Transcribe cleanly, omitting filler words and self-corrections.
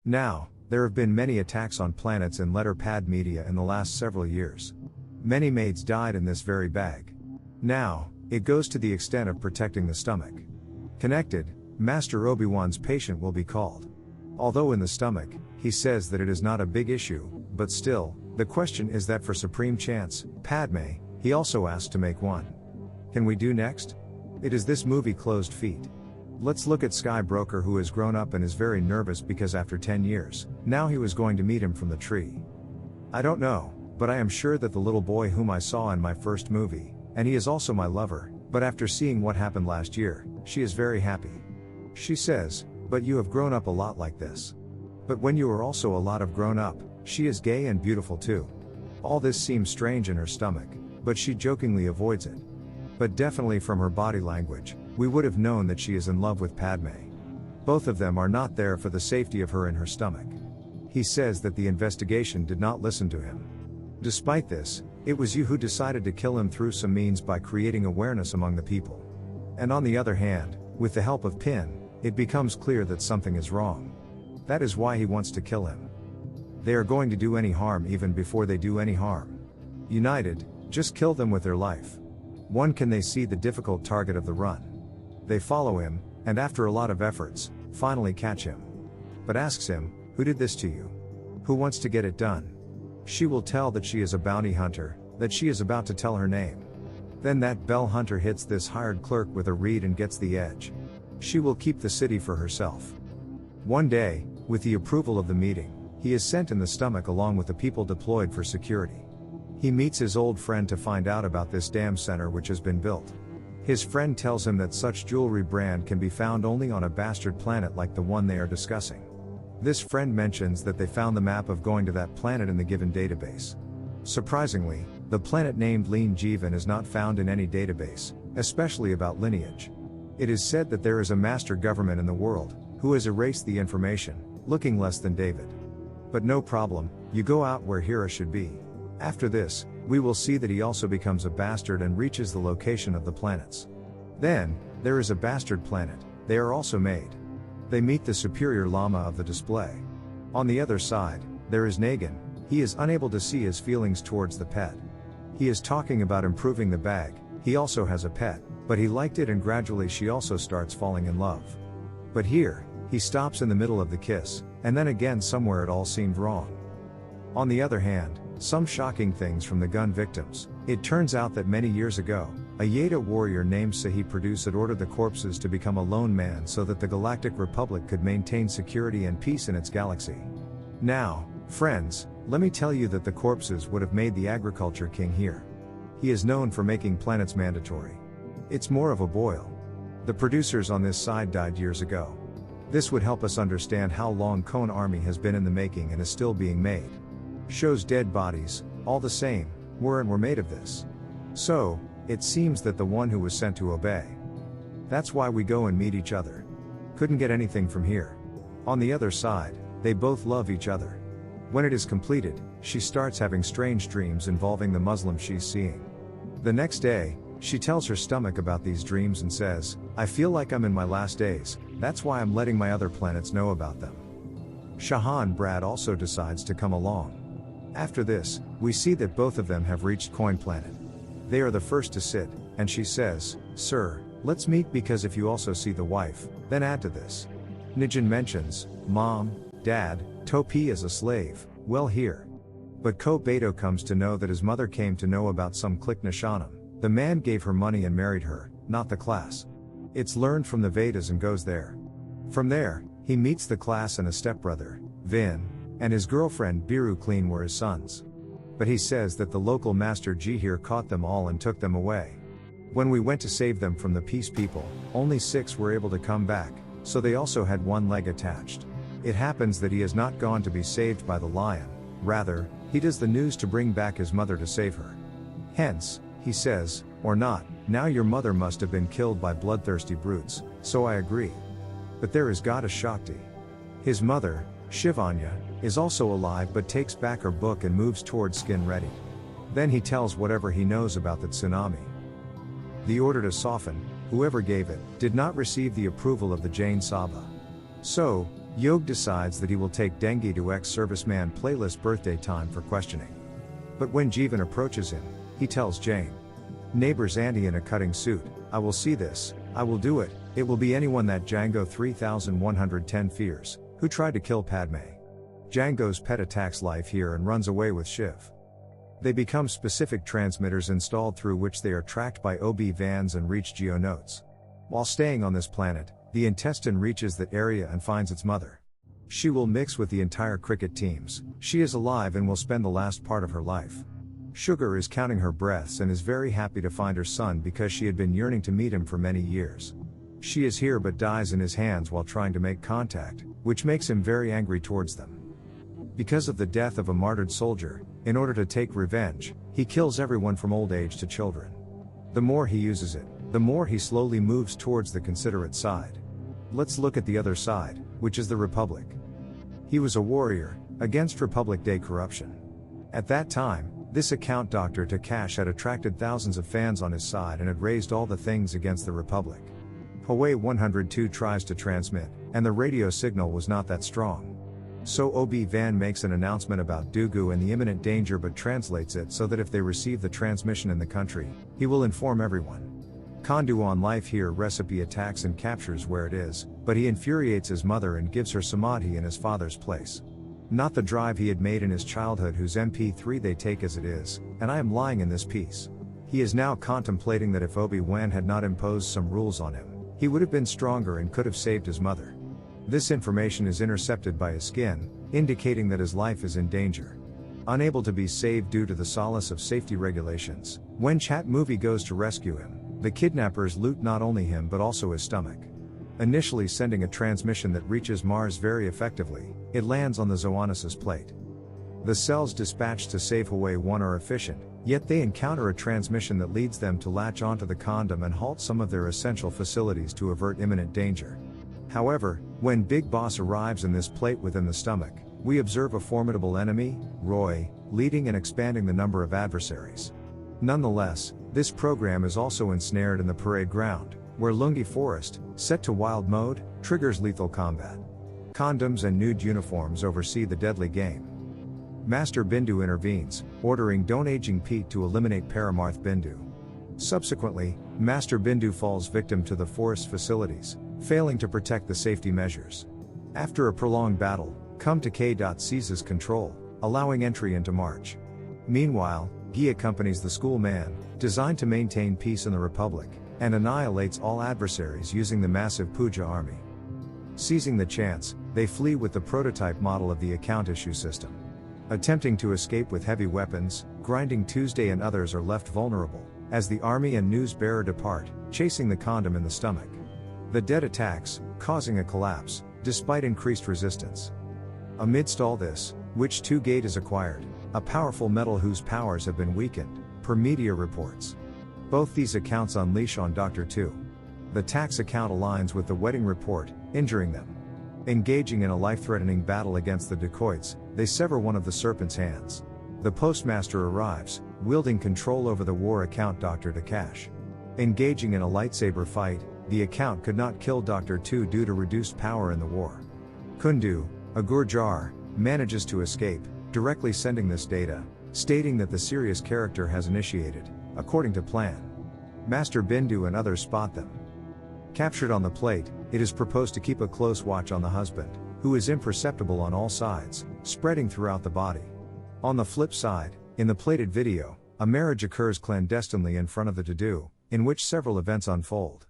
Now, there have been many attacks on planets in letter pad media in the last several years. Many maids died in this very bag. Now, it goes to the extent of protecting the stomach. Connected, Master Obi-Wan's patient will be called. Although in the stomach, he says that it is not a big issue, but still, the question is that for supreme chance, Padme, he also asked to make one. Can we do next? It is this movie Closed Feet. Let's look at Sky Broker, who has grown up and is very nervous because after 10 years, now he was going to meet him from the tree. I don't know, but I am sure that the little boy whom I saw in my first movie, and he is also my lover, but after seeing what happened last year, she is very happy. She says, but you have grown up a lot like this. But when you are also a lot of grown up, she is gay and beautiful too. All this seems strange in her stomach, but she jokingly avoids it. But definitely from her body language, we would have known that she is in love with Padme. Both of them are not there for the safety of her in her stomach. He says that the investigation did not listen to him. Despite this, it was you who decided to kill him through some means by creating awareness among the people. And on the other hand, with the help of Pin, it becomes clear that something is wrong. That is why he wants to kill him. They are going to do any harm even before they do any harm. United, just kill them with their life. One, can they see the difficult target of the run? They follow him, and after a lot of efforts, finally catch him. But asks him, who did this to you? Who wants to get it done? She will tell that she is a bounty hunter, that she is about to tell her name. Then that bell hunter hits this hired clerk with a reed and gets the edge. She will keep the city for herself. One day, with the approval of the meeting, he is sent in the stomach along with the people deployed for security. He meets his old friend to find out about this dam center which has been built. His friend tells him that such jewelry brand can be found only on a bastard planet like the one they are discussing. This friend mentions that they found the map of going to that planet in the given database. Surprisingly, the planet named Leen Jeevan is not found in any database, especially about lineage. It is said that there is a master government in the world, who has erased the information, looking less than David. But no problem, you go out where Hera should be. After this, we will see that he also becomes a bastard and reaches the location of the planets. Then, there is a bastard planet, they are also made. They meet the superior llama of the display. On the other side, there is Nagan. He is unable to see his feelings towards the pet. He is talking about improving the bag. He also has a pet, but he liked it and gradually she also starts falling in love. But here, he stops in the middle of the kiss, and then again somewhere it all seemed wrong. On the other hand, some shocking things from the gun victims. It turns out that many years ago, a Yeda warrior named Sahi Produce had ordered the corpses to become a lone man so that the Galactic Republic could maintain security and peace in its galaxy. Now, friends, let me tell you that the corpses would have made the agriculture king here. He is known for making planets mandatory. It's more of a boil. The producers on this side died years ago. This would help us understand how long Cone Army has been in the making and is still being made. Shows dead bodies, all the same, were made of this. So, it seems that the one who was sent to obey. That's why we go and meet each other. Couldn't get anything from here. On the other side, they both love each other. When it is completed, she starts having strange dreams involving the Muslim she's seeing. The next day, she tells her stomach about these dreams and says, I feel like I'm in my last days, that's why I'm letting my other planets know about them. Shahan Brad also decides to come along. After this, we see that both of them have reached Coin Planet. They are the first to sit, and she says, Sir, let's meet because if you also see the wife, then add to this. Nijin mentions, Mom, Dad, Topi is a slave, well here. But Ko Beto comes to know that his mother came to know about some Klik Nishanam. The man gave her money and married her, not the class. It's learned from the Vedas and goes there. From there, he meets the class and a stepbrother, Vin, and his girlfriend Biru Clean were his sons. But he says that the local master Jihir caught them all and took them away. When we went to save them from the peace people, only 6 were able to come back, so they also had one leg attached. It happens that he has not gone to be saved by the lion, rather, he does the news to bring back his mother to save her. Hence, he says, or not, now your mother must have been killed by bloodthirsty brutes, so I agree. But there is Goddess Shakti. His mother, Shivanya, is also alive but takes back her book and moves towards Skin Ready. Then he tells whatever he knows about the tsunami. The order to soften, whoever gave it, did not receive the approval of the Jain Sabha. So, Yog decides that he will take Dengi to ex-serviceman playlist birthday time for questioning. But when Jeevan approaches him, he tells Jane. Neighbor's Andy in a cutting suit, I will see this, I will do it, it will be anyone that Django 3110 fears, who tried to kill Padme. Django's pet attacks life here and runs away with Shiv. They become specific transmitters installed through which they are tracked by Obi-Vans and reach Geonosis. While staying on this planet, the intestine reaches that area and finds its mother. She will mix with the entire cricket teams, she is alive and will spend the last part of her life. Sugar is counting her breaths and is very happy to find her son because she had been yearning to meet him for many years. She is here but dies in his hands while trying to make contact, which makes him very angry towards them. Because of the death of a martyred soldier, in order to take revenge, he kills everyone from old age to children. The more he uses it, the more he slowly moves towards the considerate side. Let's look at the other side, which is the Republic. He was a warrior, against Republic Day corruption. At that time, this account Dr. Takash had attracted thousands of fans on his side and had raised all the things against the Republic. Hawaii 102 tries to transmit, and the radio signal was not that strong. So Obi-Wan makes an announcement about Dooku and the imminent danger but translates it so that if they receive the transmission in the country, he will inform everyone. Kondu on life here recipe attacks and captures where it is, but he infuriates his mother and gives her samadhi in his father's place. Not the drive he had made in his childhood whose MP3 they take as it is, and I am lying in this piece. He is now contemplating that if Obi-Wan had not imposed some rules on him, he would have been stronger and could have saved his mother. This information is intercepted by his skin, indicating that his life is in danger. Unable to be saved due to the solace of safety regulations, when Chat Movie goes to rescue him, the kidnappers loot not only him but also his stomach. Initially sending a transmission that reaches Mars very effectively, it lands on the Geonosis plate. The cells dispatched to save Hawaii 1 are efficient, yet they encounter a transmission that leads them to latch onto the condom and halt some of their essential facilities to avert imminent danger. However, when Big Boss arrives in this plate within the stomach, we observe a formidable enemy, Roy, leading and expanding the number of adversaries. Nonetheless, this program is also ensnared in the parade ground, where Lungi Forest, set to wild mode, triggers lethal combat. Condoms and nude uniforms oversee the deadly game. Master Bindu intervenes, ordering Don't Aging Pete to eliminate Paramarth Bindu. Subsequently, Master Bindu falls victim to the forest facilities, failing to protect the safety measures. After a prolonged battle, Come to K. seizes control, allowing entry into March. Meanwhile, Gi accompanies the school man, designed to maintain peace in the Republic, and annihilates all adversaries using the massive Puja army. Seizing the chance, they flee with the prototype model of the account issue system. Attempting to escape with heavy weapons, Grinding Tuesday and others are left vulnerable, as the army and news bearer depart, chasing the condom in the stomach. The dead attacks, causing a collapse, despite increased resistance. Amidst all this, Witch 2 Gate is acquired, a powerful metal whose powers have been weakened, per media reports. Both these accounts unleash on Dr. 2. The tax account aligns with the wedding report, injuring them. Engaging in a life-threatening battle against the dacoits, they sever one of the serpent's hands. The postmaster arrives, wielding control over the war account Dr. Takash. Engaging in a lightsaber fight, the account could not kill Dr. 2 due to reduced power in the war. Kundu, a Gurjar, manages to escape, directly sending this data, stating that the serious character has initiated, according to plan. Master Bindu and others spot them. Captured on the plate, it is proposed to keep a close watch on the husband, who is imperceptible on all sides, spreading throughout the body. On the flip side, in the plated video, a marriage occurs clandestinely in front of the Tadu, in which several events unfold.